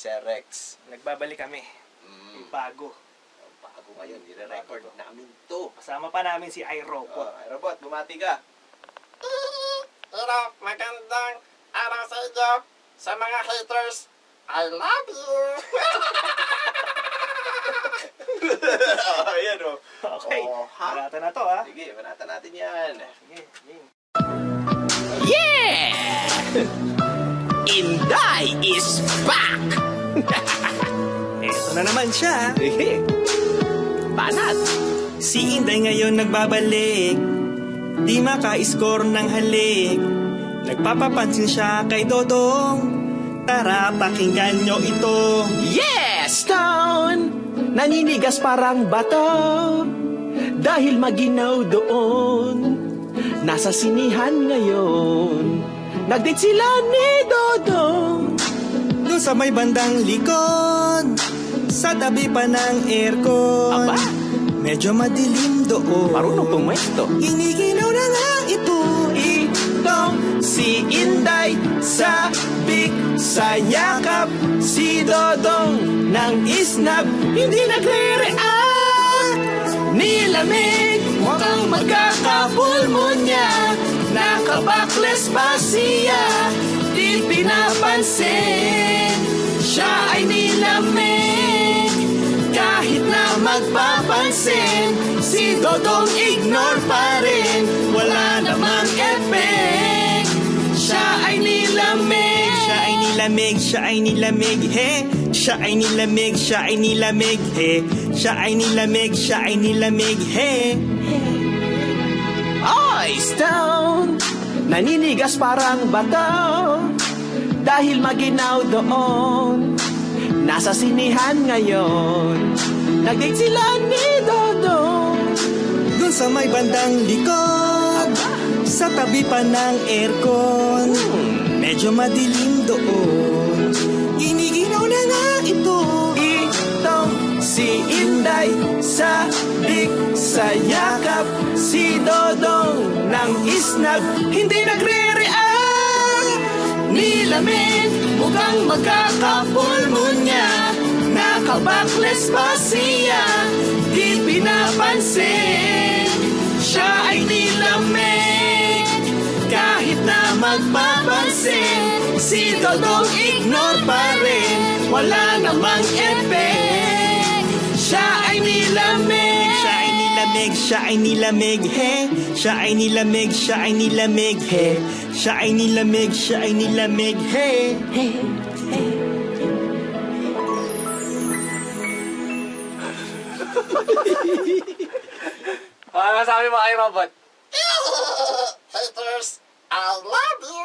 Sir Rex. Nagbabalik kami. May bago. Bago ngayon, nire-record namin to. Kasama pa namin si iRobot. Robot, bumati ka. Hello, magandang araw sa inyo. Sa mga haters, I love you. Ayan o. Okay, balata na to ha. Sige, banatan natin yan. Sige, game. Yeah! Inday is back! Eto na naman siya. Banat! Si Inday ngayon nagbabalik. Di maka-score ng halik. Nagpapapansin siya kay Dodong. Tara, pakinggan nyo ito. Yes, Stone! Naninigas parang bato dahil maginaw doon. Nasa sinihan ngayon. Nag-date sila ni Dodong. Doon sa may bandang likod, sa tabi pa ng aircon. Aba? Medyo madilim doon. Marunong pumesto. Iniginaw na nga ito. Itong si Inday sabik sa yakap. Si Dodong ng isnab hindi nagre-react. Nilamig mukhang magkakapulmonya. Nakabakles pa siya, di pinapansin. Siya ay nilamig kahit na magpapansin. Si Dodong ignore pa rin, wala namang effect. Siya ay nilamig, Siya ay nilamig, siya ay nilamig, he. Siya ay nilamig, siya ay nilamig, he. Siya ay nilamig, siya ay nilamig, he. Oy, Stone! Naninigas parang bato dahil maginaw doon. Nasa sinihan ngayon. Nag-date sila ni Dodong. Doon sa may bandang likod, sa tabi pa ng aircon. Medyo madilim doon. Iniginaw na nga ito. Itong si Inday sabik sa yakap. Si Dodong ng isnab hindi nagre-react. Nilamig mukhang magkakapulmonya. Nakabakles pa siya, di pinapansin. Siya ay nilamig kahit na magpapansin. Si Dodong ignore pa rin, wala namang effect. Siya ay nilamig, Siya ay nilamig, siya ay nilamig, he. Siya ay nilamig, siya ay nilamig, he. Siya ay nilamig, siya ay nilamig, he. Ano sabi mo kay Robot? haters, I love you.